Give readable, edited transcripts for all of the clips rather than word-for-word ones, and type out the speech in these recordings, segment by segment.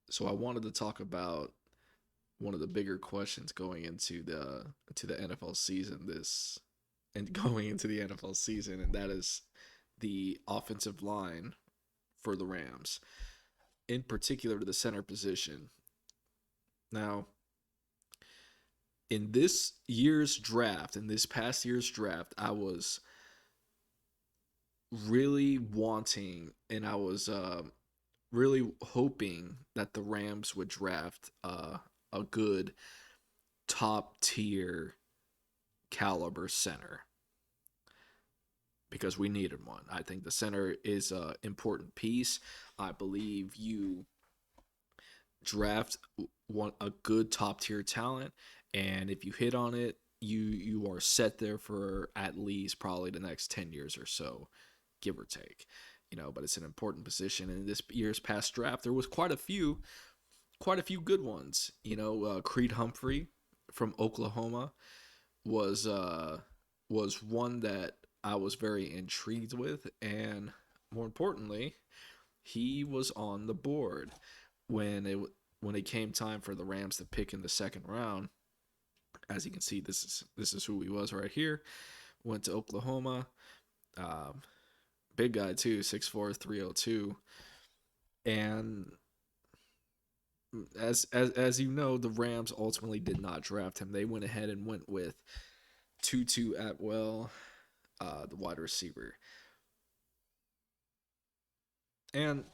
So I wanted to talk about one of the bigger questions going into the NFL season this and going into the NFL season, and that is the offensive line for the Rams, in particular to the center position. Now, in this past year's draft, I was really wanting and I was really hoping that the Rams would draft a good top tier caliber center because we needed one. I think the center is an important piece. I believe you draft one a good top tier talent, and if you hit on it, you are set there for at least probably the next 10 years or so, give or take. But it's an important position. And in this year's past draft, there was quite a few good ones. Creed Humphrey from Oklahoma was was one that I was very intrigued with, and more importantly, he was on the board when it came time for the Rams to pick in the second round. As you can see, this is who he was right here. Went to Oklahoma. Um, Big guy too, 6'4", 302. And as you know, the Rams ultimately did not draft him. They went ahead and went with Tutu Atwell, the wide receiver. And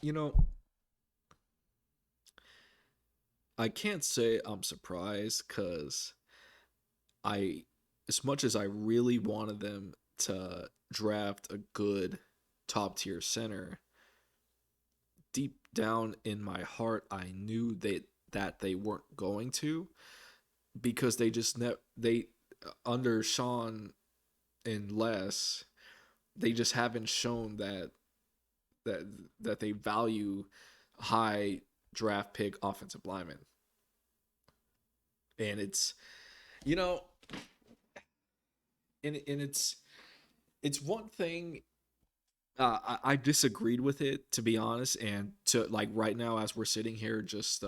I can't say I'm surprised because I, as much as I really wanted them to draft a good top tier center, deep down in my heart, I knew that they weren't going to, because they under Sean and Les, they just haven't shown that that they value high draft pick offensive linemen. And it's you know and it's one thing. I disagreed with it, to be honest, and to like right now as we're sitting here just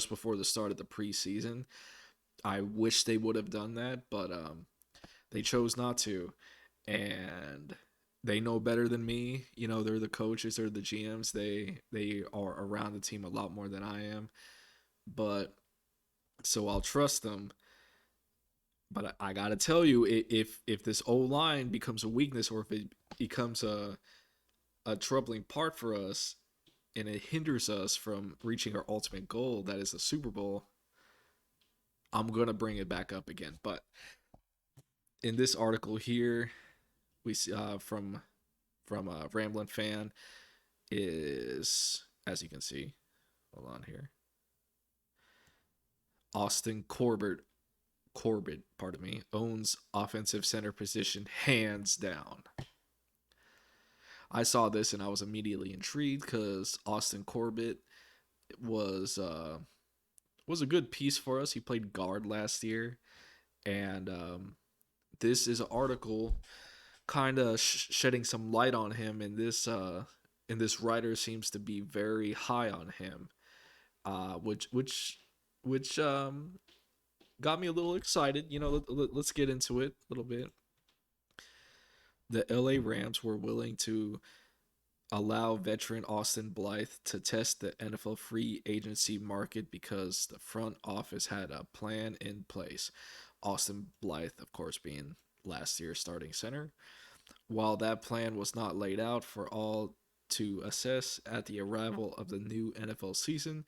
before the start of the preseason, I wish they would have done that, but they chose not to, and they know better than me. They're the coaches, they're the GMs. They are around the team a lot more than I am, but so I'll trust them. But I gotta tell you, if this O line becomes a weakness, or if it becomes a troubling part for us, and it hinders us from reaching our ultimate goal, that is the Super Bowl, I'm gonna bring it back up again. But in this article here, we see from a Ramblin' fan is, as you can see, hold on here, Austin Corbett, pardon me, owns offensive center position hands down. I saw this and I was immediately intrigued because Austin Corbett was uh, was a good piece for us. He played guard last year, and this is an article kind of shedding some light on him. And this writer seems to be very high on him, which got me a little excited. Let's get into it a little bit. The LA Rams were willing to allow veteran Austin Blythe to test the NFL free agency market because the front office had a plan in place. Austin Blythe, of course, being last year's starting center. While that plan was not laid out for all to assess at the arrival of the new NFL season,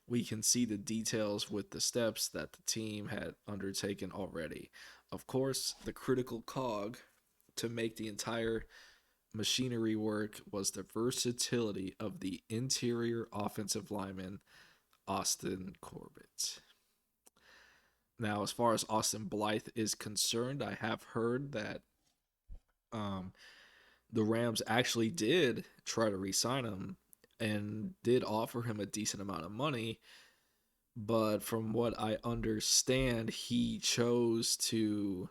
we can see the details with the steps that the team had undertaken already. Of course, the critical cog to make the entire machinery work was the versatility of the interior offensive lineman, Austin Corbett. Now, as far as Austin Blythe is concerned, I have heard that um, the Rams actually did try to re sign him and did offer him a decent amount of money. But from what I understand, he chose to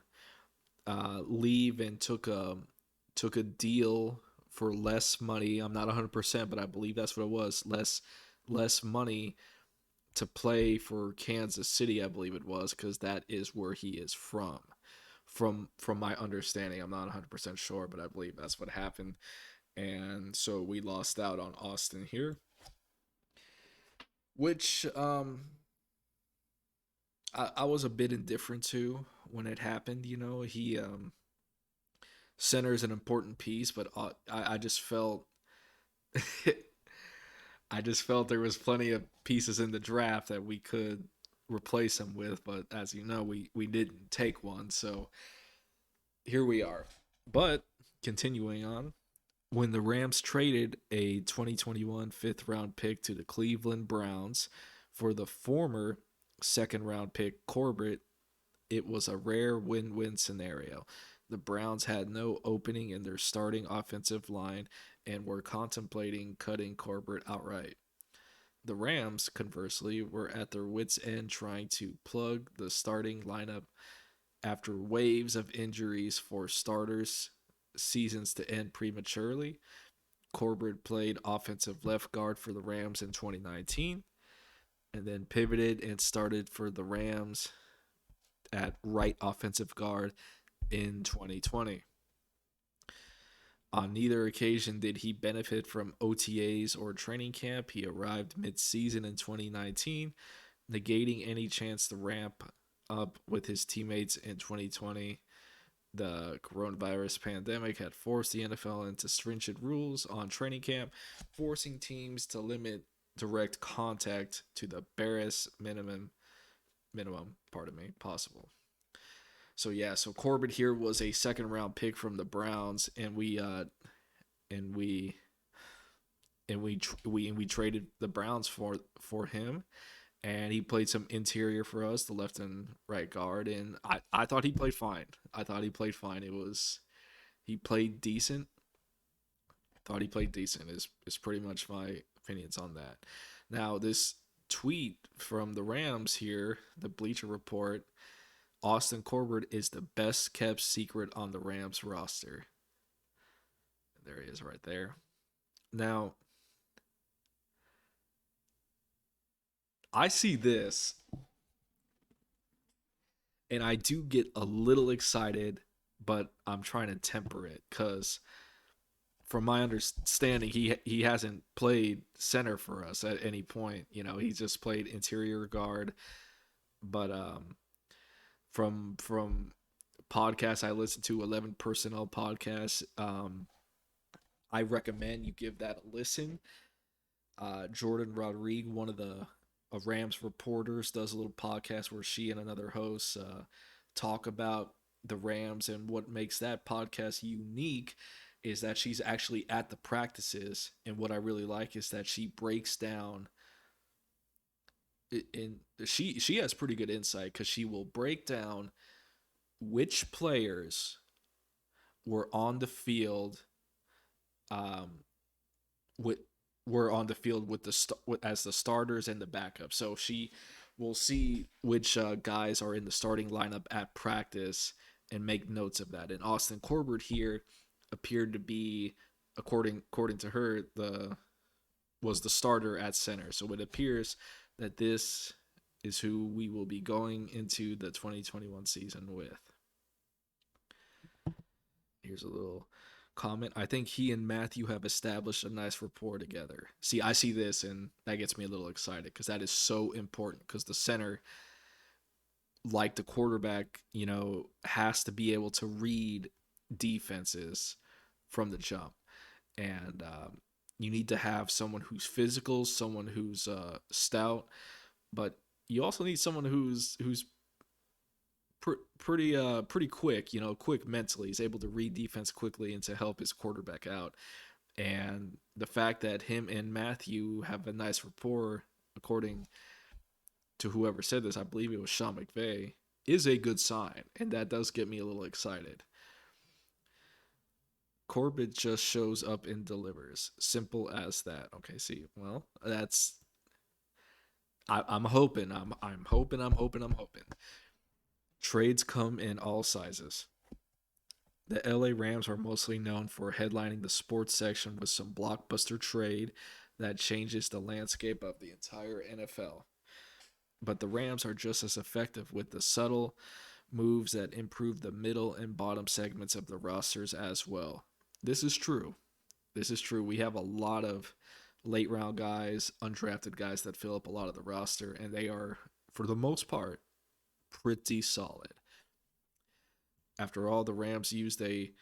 leave and took a deal for less money. I'm not 100%, but I believe that's what it was. Less less money to play for Kansas City, I believe it was, because that is where he is from. From my understanding, I'm not 100% sure, but I believe that's what happened. And so we lost out on Austin here, which I was a bit indifferent to when it happened. You know, he center is an important piece, but I just felt I just felt there was plenty of pieces in the draft that we could replace him with, but as you know, we didn't take one, so here we are. But continuing on, when the Rams traded a 2021 fifth round pick to the Cleveland Browns for the former second round pick Corbett, it was a rare win win scenario. The Browns had no opening in their starting offensive line and were contemplating cutting Corbett outright. The Rams, conversely, were at their wits' end trying to plug the starting lineup after waves of injuries for starters, seasons to end prematurely. Corbett played offensive left guard for the Rams in 2019 and then pivoted and started for the Rams at right offensive guard in 2020. On neither occasion did he benefit from OTAs or training camp. He arrived mid-season in 2019, negating any chance to ramp up with his teammates in 2020. The coronavirus pandemic had forced the NFL into stringent rules on training camp, forcing teams to limit direct contact to the barest minimum, possible. So yeah, so Corbett here was a second round pick from the Browns, and and we we traded the Browns for him, and he played some interior for us, the left and right guard, and I thought he played fine. I thought he played fine. It was he played decent. Thought he played decent is pretty much my opinions on that. Now this tweet from the Rams here, the Bleacher Report, Austin Corbett is the best kept secret on the Rams roster. There he is right there. Now, I see this and I do get a little excited, but I'm trying to temper it cuz from my understanding he hasn't played center for us at any point. You know, he just played interior guard, but from podcasts I listen to, 11 Personnel podcasts, I recommend you give that a listen. Jordan Rodriguez, one of the Rams reporters, does a little podcast where she and another host talk about the Rams, and what makes that podcast unique is that she's actually at the practices, and what I really like is that she breaks down and she has pretty good insight because she will break down which players were on the field um, with were on the field with as the starters and the backup. So she will see which guys are in the starting lineup at practice and make notes of that. And Austin Corbett here appeared to be, according to her, the was the starter at center. So it appears that this is who we will be going into the 2021 season with. Here's a little comment. I think he and Matthew have established a nice rapport together. See, I see this and that gets me a little excited because that is so important because the center, like the quarterback, you know, has to be able to read defenses from the jump. And you need to have someone who's physical, someone who's stout, but you also need someone who's pretty quick, you know, quick mentally. He's able to read defense quickly and to help his quarterback out. And the fact that him and Matthew have a nice rapport, according to whoever said this, I believe it was Sean McVay, is a good sign, and that does get me a little excited. Corbett just shows up and delivers. Simple as that. Okay, see, well, that's I'm hoping. I'm hoping. I'm hoping. I'm hoping. Trades come in all sizes. The LA Rams are mostly known for headlining the sports section with some blockbuster trade that changes the landscape of the entire NFL. But the Rams are just as effective with the subtle moves that improve the middle and bottom segments of the rosters as well. This is true. This is true. We have a lot of late round guys, undrafted guys that fill up a lot of the roster, and they are, for the most part, pretty solid. After all, the Rams used a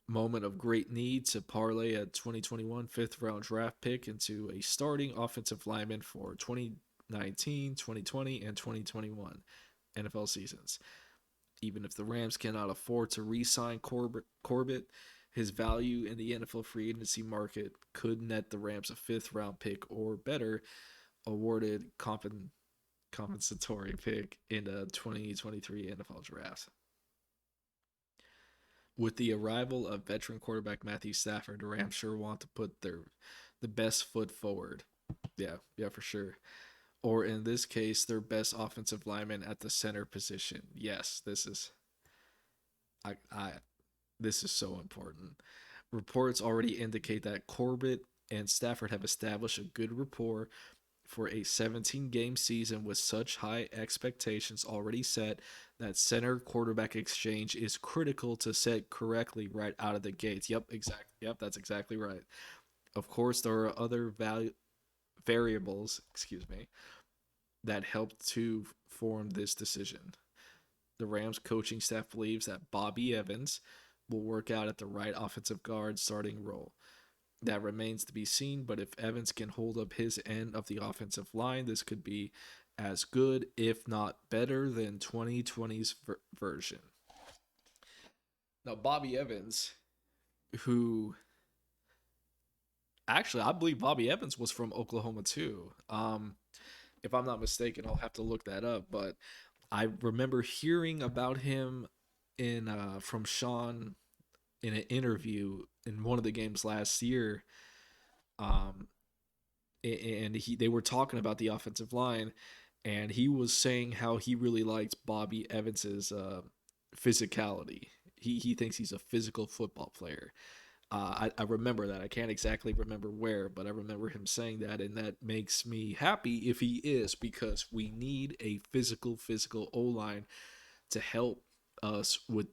moment of great need to parlay a 2021 fifth round draft pick into a starting offensive lineman for 2019, 2020, and 2021 NFL seasons. Even if the Rams cannot afford to re sign Corbett, his value in the NFL free agency market could net the Rams a fifth round pick or better awarded compensatory pick in the 2023 NFL draft. With the arrival of veteran quarterback Matthew Stafford, the Rams sure want to put the best foot forward. Yeah, for sure. Or in this case, their best offensive lineman at the center position. Yes, I this is so important. Reports already indicate that Corbett and Stafford have established a good rapport for a 17 game season with such high expectations already set that center quarterback exchange is critical to set correctly right out of the gates. Yep, that's exactly right. Of course, there are other variables, excuse me, that help to form this decision. The Rams coaching staff believes that Bobby Evans will work out at the right offensive guard starting role. That remains to be seen, but if Evans can hold up his end of the offensive line, this could be as good, if not better, than 2020's version. Now, Bobby Evans, who actually, I believe Bobby Evans was from Oklahoma too. If I'm not mistaken, I'll have to look that up, but I remember hearing about him in from Sean in an interview in one of the games last year. Um, and they were talking about the offensive line, and he was saying how he really liked Bobby Evans's physicality. He thinks he's a physical football player. I remember that. I can't exactly remember where, but I remember him saying that, and that makes me happy if he is, because we need a physical O line to help us with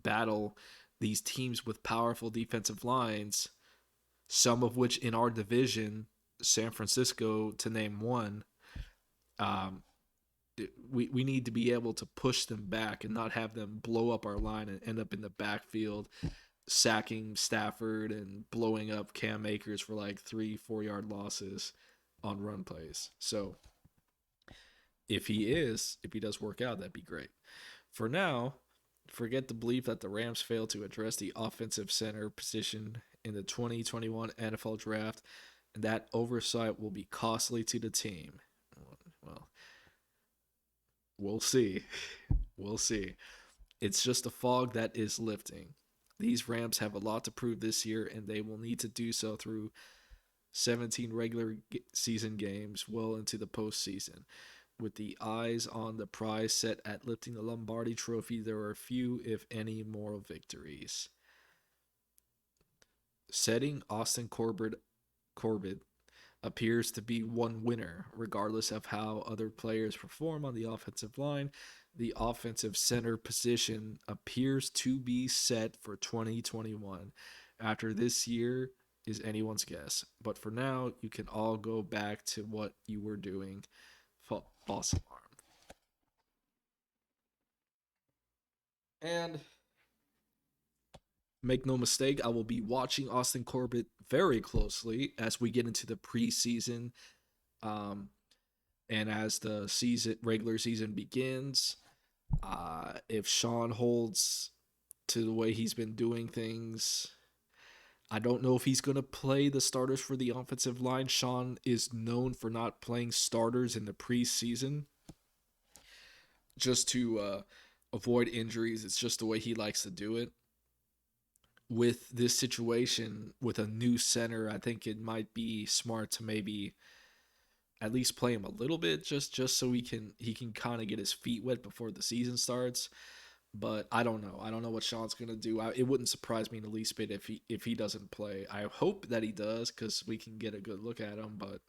battle these teams with powerful defensive lines, some of which in our division, San Francisco to name one, um, we need to be able to push them back and not have them blow up our line and end up in the backfield sacking Stafford and blowing up Cam Akers for like 3-4 yard losses on run plays. So if he does work out, that'd be great. For now, forget the belief that the Rams failed to address the offensive center position in the 2021 NFL draft, and that oversight will be costly to the team. Well, we'll see. We'll see. It's just a fog that is lifting. These Rams have a lot to prove this year, and they will need to do so through 17 regular season games well into the postseason. With the eyes on the prize set at lifting the Lombardi Trophy, there are few, if any, moral victories. Setting Austin Corbett appears to be one winner, regardless of how other players perform on the offensive line. The offensive center position appears to be set for 2021. After this year is anyone's guess, but for now, you can all go back to what you were doing. False alarm. And make no mistake, I will be watching Austin Corbett very closely as we get into the preseason, um, and as the regular season begins. If Sean holds to the way he's been doing things, I don't know if he's going to play the starters for the offensive line. Sean is known for not playing starters in the preseason just to avoid injuries. It's just the way he likes to do it. With this situation, with a new center, I think it might be smart to maybe at least play him a little bit, just so he can kind of get his feet wet before the season starts. But I don't know. I don't know what Sean's gonna do. It wouldn't surprise me in the least bit if he doesn't play. I hope that he does because we can get a good look at him. But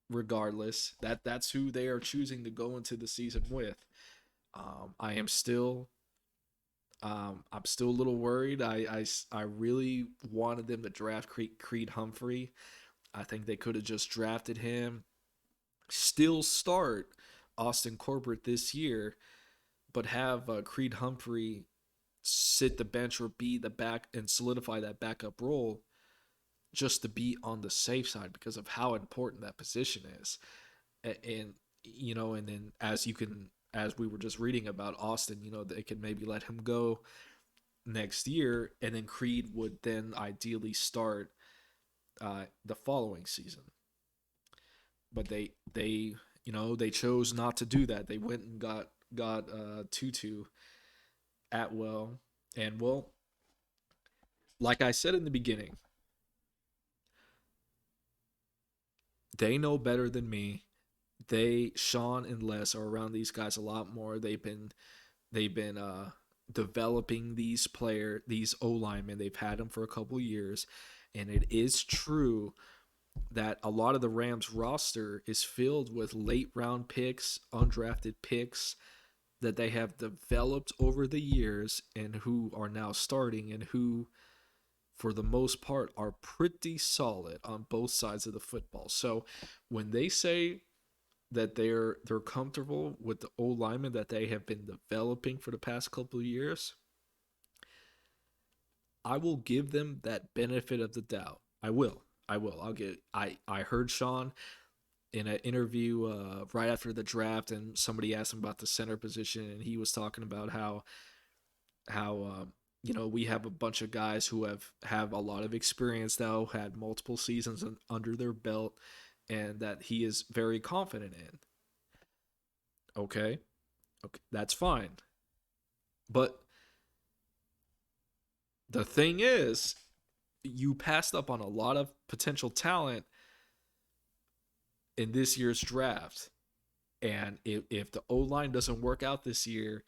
regardless, that's who they are choosing to go into the season with. I am still I'm still a little worried. I really wanted them to draft Creed Humphrey. I think they could have just drafted him, still start Austin Corbett this year, but have Creed Humphrey sit the bench or be the back and solidify that backup role just to be on the safe side because of how important that position is. And you know, and then as we were just reading about Austin, you know, they could maybe let him go next year, and then Creed would then ideally start the following season. But they you know they chose not to do that. They went and got Tutu Atwell, and well, like I said in the beginning, they know better than me. They Sean and Les are around these guys a lot more. They've been developing these O linemen. They've had them for a couple years, and it is true that a lot of the Rams roster is filled with late round picks, undrafted picks that they have developed over the years and who are now starting and who for the most part are pretty solid on both sides of the football. So when they say that they're comfortable with the old linemen that they have been developing for the past couple of years, I will give them that benefit of the doubt. I will. I will. I'll get. I heard Sean in an interview right after the draft, and somebody asked him about the center position, and he was talking about how you know we have a bunch of guys who have a lot of experience now, had multiple seasons under their belt, and that he is very confident in. Okay, okay, that's fine. But the thing is, you passed up on a lot of potential talent in this year's draft. And if the O line doesn't work out this year,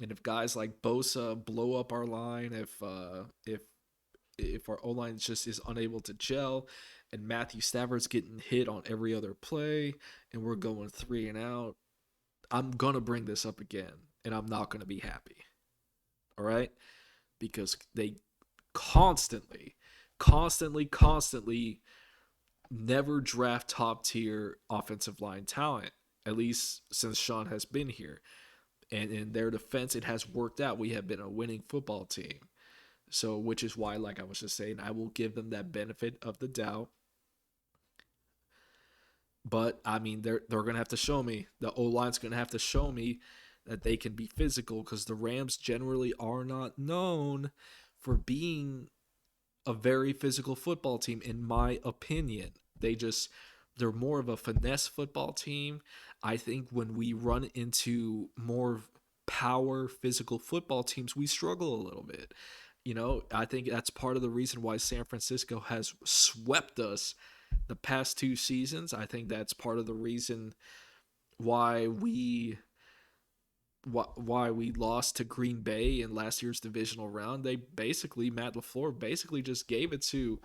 and if guys like Bosa blow up our line, if our O line just is unable to gel, and Matthew Stafford's getting hit on every other play, and we're going three and out, I'm gonna bring this up again, and I'm not gonna be happy. All right, because they constantly, constantly never draft top tier offensive line talent. At least since Sean has been here. And in their defense, it has worked out. We have been a winning football team. So, which is why, like I was just saying, I will give them that benefit of the doubt. But I mean, they're gonna have to show me. The O line's gonna have to show me that they can be physical because the Rams generally are not known for being a very physical football team, in my opinion. They're more of a finesse football team. I think when we run into more power physical football teams, we struggle a little bit. You know, I think that's part of the reason why San Francisco has swept us the past two seasons. I think that's part of the reason why we lost to Green Bay in last year's divisional round. Matt LaFleur basically just gave it to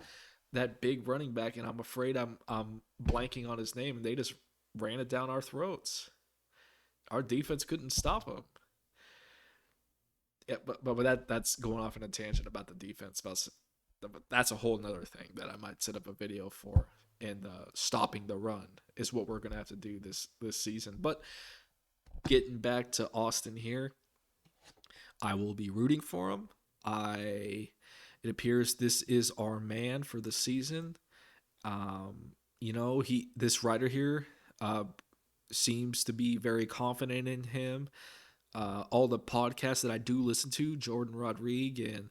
that big running back, and I'm afraid I'm blanking on his name, and they just ran it down our throats. Our defense couldn't stop him. Yeah, but that's going off in a tangent about the defense. But that's a whole nother thing that I might set up a video for. And stopping the run is what we're gonna have to do this season. But getting back to Austin here, I will be rooting for him. I It appears this is our man for the season. You know, he this writer here uh, seems to be very confident in him. All the podcasts that I do listen to, Jordan Rodriguez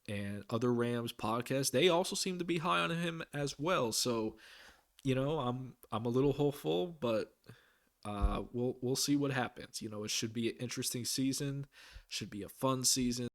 and other Rams podcasts, they also seem to be high on him as well. So, you know, I'm a little hopeful, but we'll see what happens. You know, it should be an interesting season, should be a fun season.